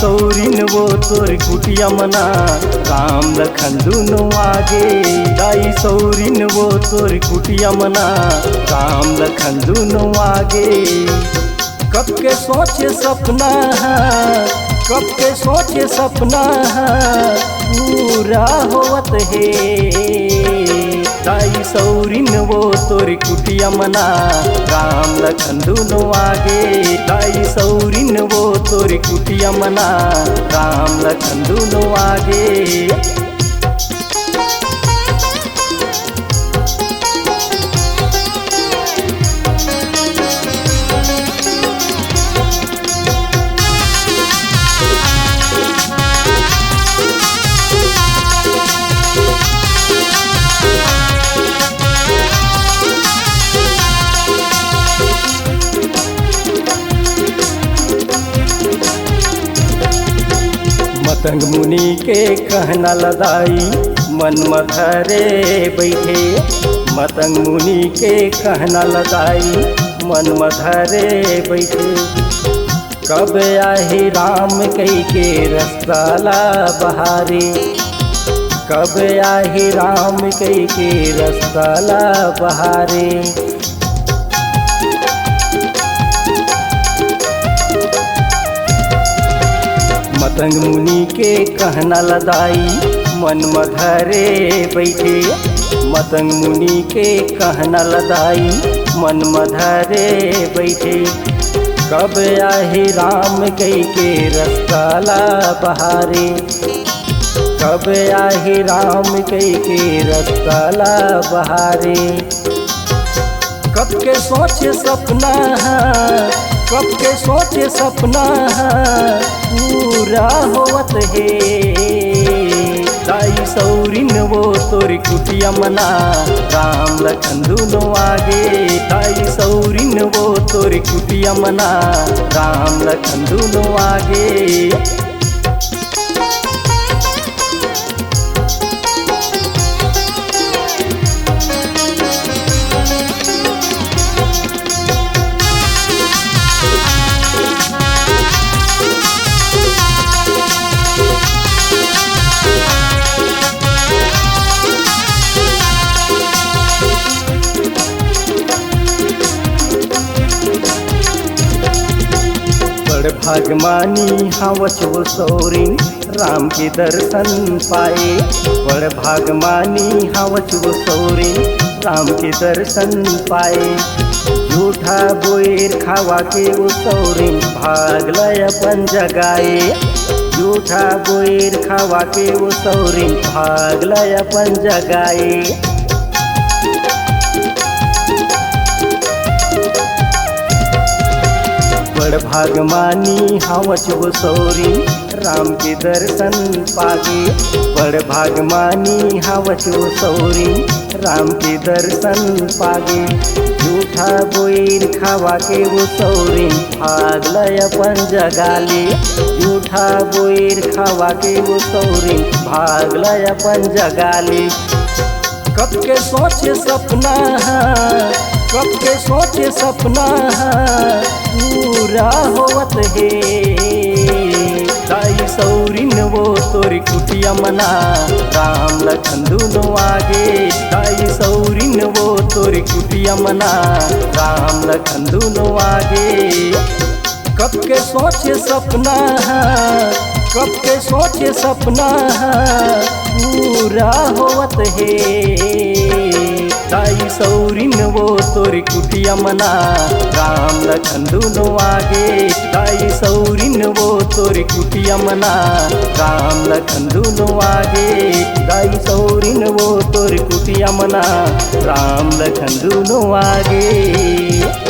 सौरिन वो तोर कुटिया मना राम लखन दुनो आगे। दाई सौरिन वो तोर कुटिया मना राम लखन दुनो आगे। कब के सोचे सपना कब के सोचे सपना पूरा होवत है। दाई सौरिन वो तोर कुटिया मना राम लखन दुनो आगे। दाई सौरिन वो तोर कुटिया मना राम लखन दुनो आगे। मतंग मुनि के कहना लदाई मन मधरे बैठे। मतंग मुनि के कहना लदाई मन मधरे बैठे। कब आही राम कई के रसताला बहारे। कब आही राम कई के रसताला बहारे। मतंग मुनि के कहना लदाई मन मधरे बैठे। मतंग मुनि के कहना लदाई मन मधरे बैठे। कब आही राम कई के रसताला बहारे। कब आही राम कई के रसताला बहारे। कब के सोचे सपना कब के सोचे सपना पूरा होवत है। दाई सौरिन वो तोर कुटिया मना राम लखन दुनो आगे। दाई सौरिन वो तोर कुटिया मना राम लखन दुनो आगे। बड़ भागमानी हवच वो सौरिन राम के दर्शन पाए। बड़ भागमानी हवच वो सौरिन राम के दर्शन पाए। झूठा बोएर खावा के वो सौरिन भाग लय अपन जगाए। झूठा बोएर खावा के वो सौरिन भाग लय अपन जगाए। बड़ भागमानी हवच वो सौरिन राम के दर्शन पागे। बड़ भागमानी हवच वो सौरिन राम के दर्शन पागे। झूठा बोएर खावा के वो सौरिन भाग लय अपन जगाले। झूठा बोएर खावा के वो सौरिन भाग लय अपन जगाले। कब के सोचे सपना कब के सोचे सपना पूरा होवत है। दाई सौरिन वो तोर कुटिया मना राम लखन दुनो आगे। दाई सौरिन वो तोर कुटिया मना राम लखन दुनो आगे। कब के सोचे सपना कब के सोचे सपना पूरा होवत है। दाई सौरिन वो तोर कुटिया मना राम लखन दुनो आगे। दाई सौरिन वो तोर कुटिया मना राम लखन दुनो आगे। दाई सौरिन वो तोर कुटिया मना राम लखन दुनो आगे।